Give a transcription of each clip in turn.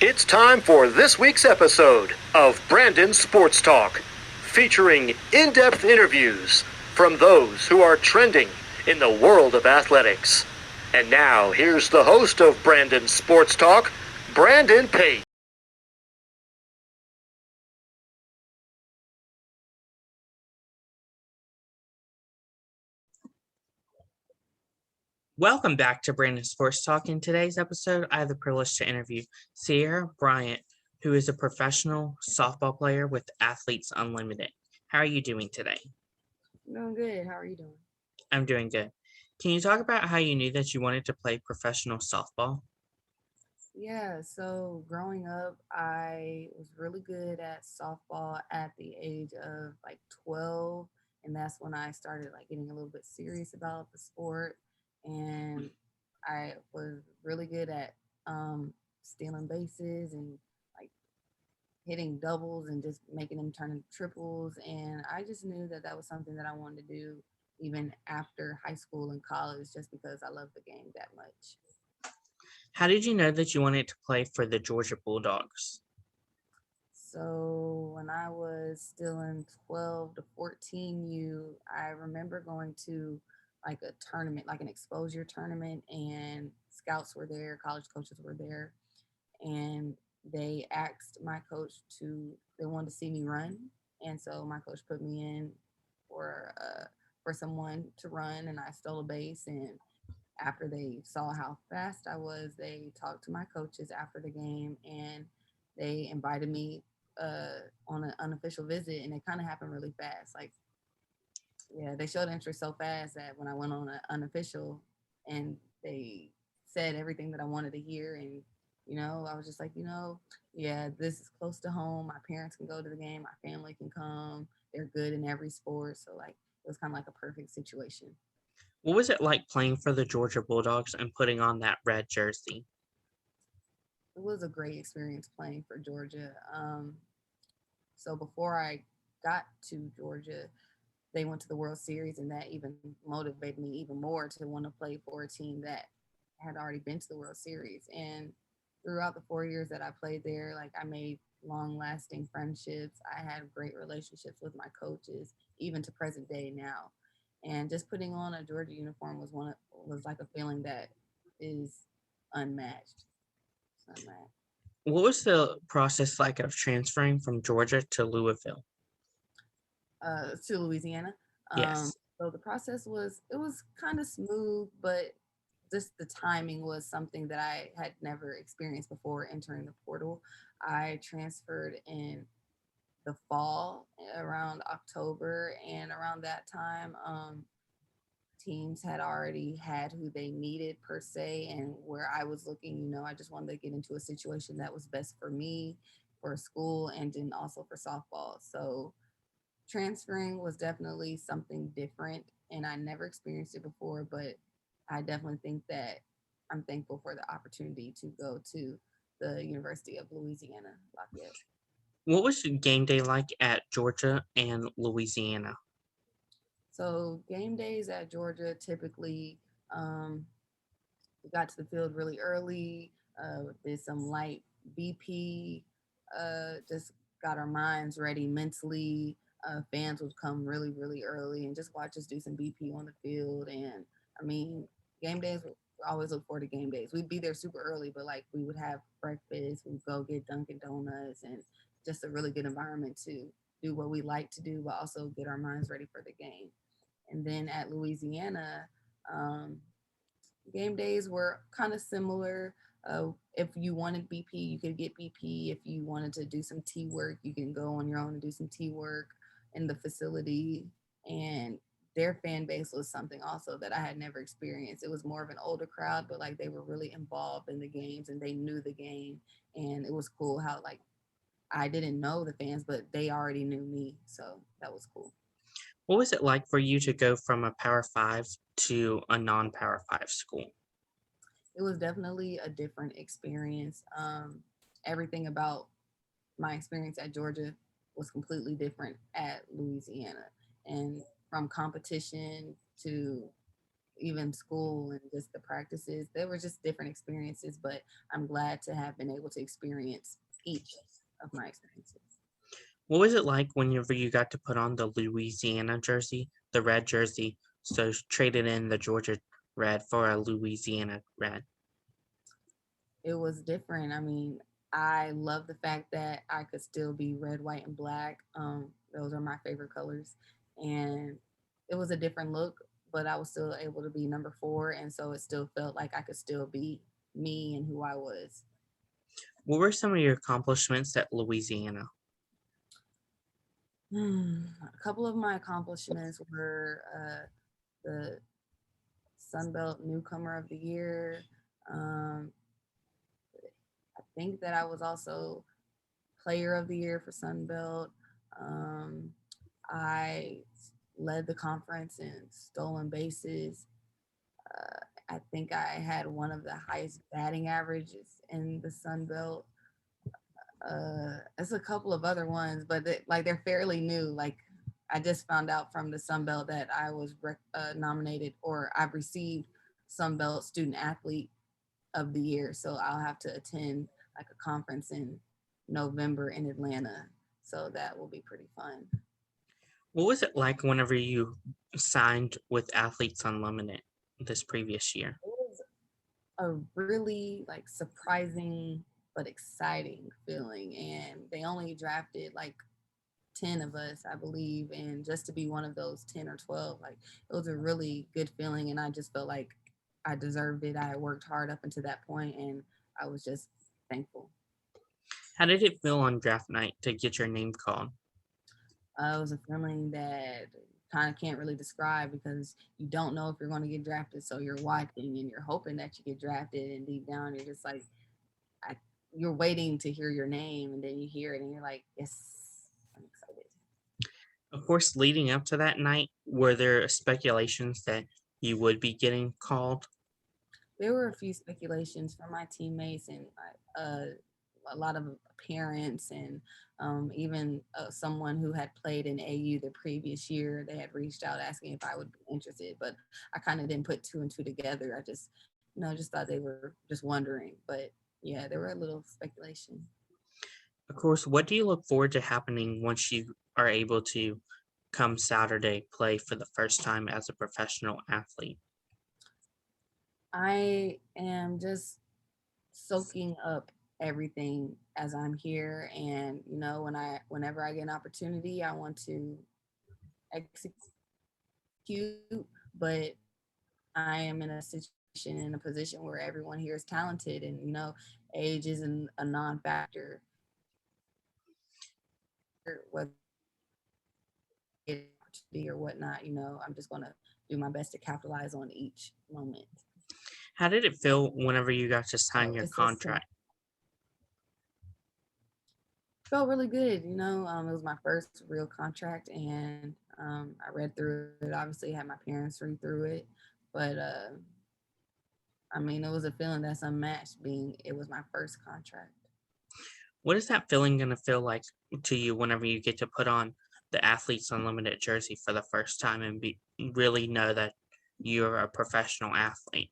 It's time for this week's episode of Brandon Sports Talk, featuring in-depth interviews from those who are trending in the world of athletics. And now, here's the host of Brandon Sports Talk, Brandon Pate. Welcome back to Brandon Sports Talk. In today's episode, I have the privilege to interview Ciara Bryan, who is a professional softball player with Athletes Unlimited. How are you doing today? Doing good. How are you doing? I'm doing good. Can you talk about how you knew that you wanted to play professional softball? Yeah, so growing up, I was really good at softball at the age of like 12, and that's when I started like getting a little bit serious about the sport. And I was really good at stealing bases and like hitting doubles and just making them turn into triples. And I just knew that that was something that I wanted to do even after high school and college, just because I love the game that much. How did you know that you wanted to play for the Georgia Bulldogs? So when I was still in 12 to 14 I remember going to like a tournament, like an exposure tournament, and scouts were there, college coaches were there, and they asked my coach they wanted to see me run. And so my coach put me in for someone to run, and I stole a base. And after they saw how fast I was, they talked to my coaches after the game, and they invited me on an unofficial visit. And it kind of happened really fast. Like, yeah, they showed interest so fast that when I went on an unofficial, and they said everything that I wanted to hear, and I was just like, yeah, this is close to home. My parents can go to the game. My family can come. They're good in every sport, so like it was kind of like a perfect situation. What was it like playing for the Georgia Bulldogs and putting on that red jersey? It was a great experience playing for Georgia. So before I got to Georgia, they went to the World Series, and that even motivated me even more to want to play for a team that had already been to the World Series. And throughout the 4 years that I played there, like I made long-lasting friendships. I had great relationships with my coaches, even to present day now. And just putting on a Georgia uniform was like a feeling that is unmatched. It's unmatched. What was the process like of transferring from Georgia to Louisville? To Louisiana. Yes. So the process was kind of smooth, but just the timing was something that I had never experienced before entering the portal. I transferred in the fall around October, and around that time, teams had already had who they needed per se, and where I was looking, I just wanted to get into a situation that was best for me, for school, and then also for softball. So transferring was definitely something different, and I never experienced it before, but I definitely think that I'm thankful for the opportunity to go to the University of Louisiana, Lafayette. What was game day like at Georgia and Louisiana? So game days at Georgia typically, um, we got to the field really early, did some light BP, just got our minds ready mentally. Fans would come really, really early and just watch us do some BP on the field. And I mean, game days, we always look forward to game days. We'd be there super early, but like we would have breakfast, we'd go get Dunkin' Donuts, and just a really good environment to do what we like to do, but also get our minds ready for the game. And then at Louisiana, um, game days were kind of similar. If you wanted BP, you could get BP. If you wanted to do some tea work, you can go on your own and do some tea work in the facility. And their fan base was something also that I had never experienced. It was more of an older crowd, but like they were really involved in the games and they knew the game. And it was cool how like I didn't know the fans, but they already knew me. So that was cool. What was it like for you to go from a Power Five to a non-Power Five school? It was definitely a different experience. Everything about my experience at Georgia was completely different at Louisiana. And from competition to even school and just the practices. They were just different experiences, but I'm glad to have been able to experience each of my experiences. What was it like whenever you got to put on the Louisiana jersey, the red jersey, so traded in the Georgia red for a Louisiana red? It was different. I mean, I love the fact that I could still be red, white, and black. Those are my favorite colors. And it was a different look, but I was still able to be number 4. And so it still felt like I could still be me and who I was. What were some of your accomplishments at Louisiana? A couple of my accomplishments were the Sun Belt Newcomer of the Year. Um, I think that I was also Player of the Year for Sun Belt. Um, I led the conference in stolen bases. I think I had one of the highest batting averages in the Sun Belt. There's a couple of other ones, but they're fairly new. Like I just found out from the Sun Belt that I was nominated, or I've received Sun Belt Student Athlete of the Year. So I'll have to attend like a conference in November in Atlanta. So that will be pretty fun. What was it like whenever you signed with Athletes Unlimited this previous year? It was a really like surprising but exciting feeling. And they only drafted like 10 of us, I believe. And just to be one of those 10 or 12, like it was a really good feeling. And I just felt like I deserved it. I had worked hard up until that point and I was just thankful. How did it feel on draft night to get your name called? It was a feeling that kind of can't really describe because you don't know if you're going to get drafted. So you're watching and you're hoping that you get drafted. And deep down, you're just like, you're waiting to hear your name. And then you hear it and you're like, yes, I'm excited. Of course, leading up to that night, were there speculations that you would be getting called? There were a few speculations from my teammates and a lot of parents and even someone who had played in AU the previous year. They had reached out asking if I would be interested, but I kind of didn't put 2 and 2 together. I just, just thought they were just wondering. But yeah, there were a little speculation. Of course, what do you look forward to happening once you are able to come Saturday play for the first time as a professional athlete? I am just soaking up everything as I'm here, and whenever I get an opportunity, I want to execute, but I am in a position where everyone here is talented, and age isn't a non-factor. Whether it's opportunity or whatnot, I'm just gonna do my best to capitalize on each moment. How did it feel whenever you got to sign So your it's just contract? felt really good. It was my first real contract, and I read through it. Obviously, had my parents read through it, but I mean, it was a feeling that's unmatched. Being it was my first contract. What is that feeling going to feel like to you whenever you get to put on the Athletes Unlimited jersey for the first time and really know that you're a professional athlete?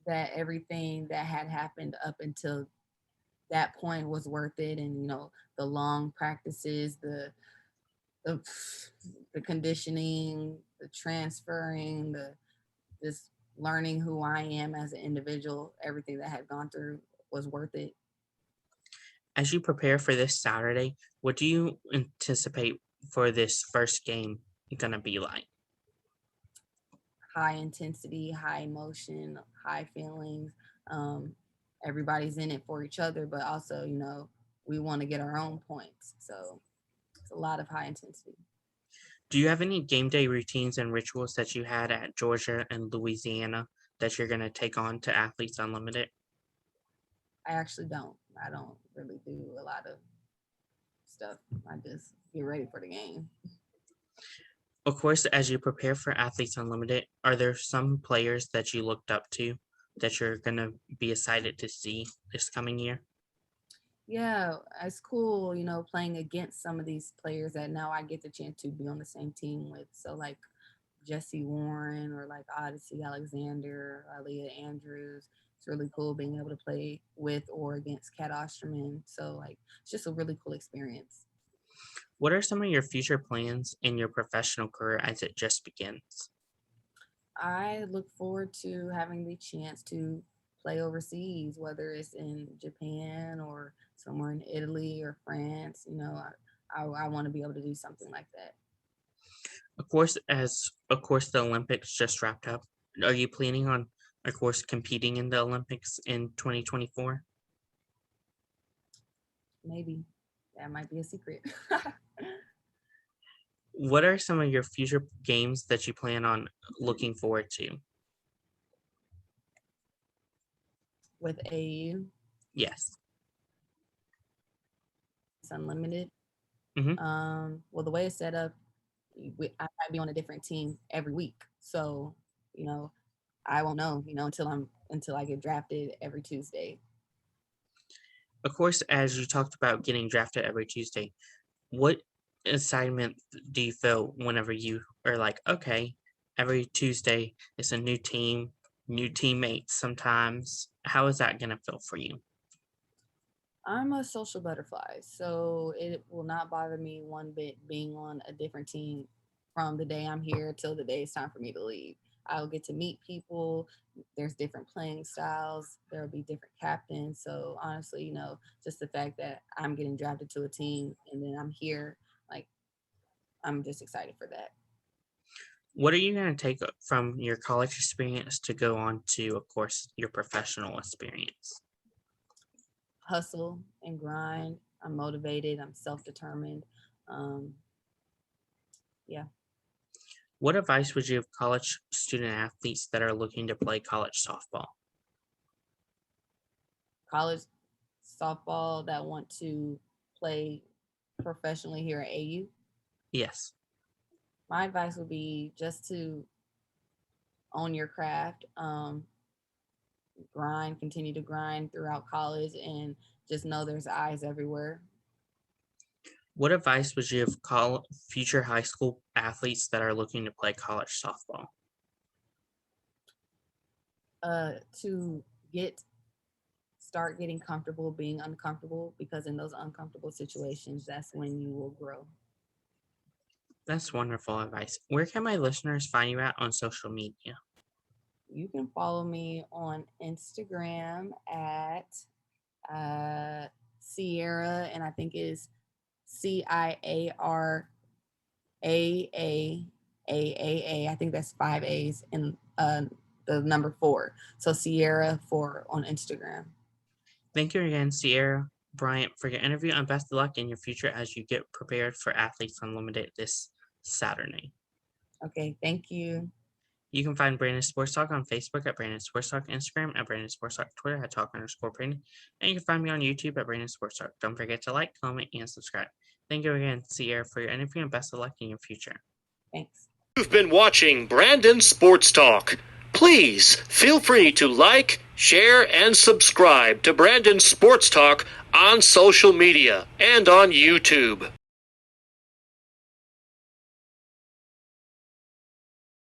That everything that had happened up until that point was worth it, and the long practices, the the conditioning, the transferring, the just learning who I am as an individual, everything that had gone through was worth it. As you prepare for this Saturday, what do you anticipate for this first game going to be like? High intensity, high emotion, high feelings. Um, Everybody's in it for each other, but also, we want to get our own points. So it's a lot of high intensity. Do you have any game day routines and rituals that you had at Georgia and Louisiana that you're going to take on to Athletes Unlimited? I actually don't. I don't really do a lot of stuff. I just get ready for the game. Of course, as you prepare for Athletes Unlimited, are there some players that you looked up to that you're going to be excited to see this coming year? Yeah, it's cool, playing against some of these players that now I get the chance to be on the same team with. So like Jesse Warren or like Odyssey Alexander, Aaliyah Andrews. It's really cool being able to play with or against Kat Osterman. So like it's just a really cool experience. What are some of your future plans in your professional career as it just begins? I look forward to having the chance to play overseas, whether it's in Japan or somewhere in Italy or France. You know, I want to be able to do something like that. Of course the Olympics just wrapped up. Are you planning on, of course, competing in the Olympics in 2024? Maybe that might be a secret. What are some of your future games that you plan on looking forward to? With AU, Yes. it's unlimited. Mhm. Well, the way it's set up, I might be on a different team every week. So, you know, I won't know, until I get drafted every Tuesday. Of course, as you talked about getting drafted every Tuesday, what assignment do you feel whenever you are like, okay, every Tuesday it's a new team, new teammates sometimes? How is that going to feel for you? I'm a social butterfly, so it will not bother me one bit being on a different team from the day I'm here till the day it's time for me to leave. I'll get to meet people. There's different playing styles. There'll be different captains. So honestly, just the fact that I'm getting drafted to a team and then I'm here, like I'm just excited for that. What are you going to take from your college experience to go on to, of course, your professional experience? Hustle and grind. I'm motivated. I'm self-determined. Yeah. What advice would you give college student athletes that are looking to play college softball? College softball that want to play professionally here at AU. Yes. My advice would be just to own your craft, continue to grind throughout college, and just know there's eyes everywhere. What advice would you give future high school athletes that are looking to play college softball? To start getting comfortable being uncomfortable, because in those uncomfortable situations, that's when you will grow. That's wonderful advice. Where can my listeners find you at on social media? You can follow me on Instagram at Ciara, and I think it's CIARAAAAA. I think that's 5 A's and the number 4. So Ciara 4 on Instagram. Thank you again, Ciara Bryan, for your interview, and best of luck in your future as you get prepared for Athletes Unlimited this Saturday. Okay, thank you. You can find Brandon Sports Talk on Facebook at Brandon Sports Talk, Instagram at Brandon Sports Talk, Twitter at Talk_Brandon, and you can find me on YouTube at Brandon Sports Talk. Don't forget to like, comment, and subscribe. Thank you again, Ciara, for your interview, and best of luck in your future. Thanks. You've been watching Brandon Sports Talk. Please feel free to like, share, and subscribe to Brandon Sports Talk on social media and on YouTube.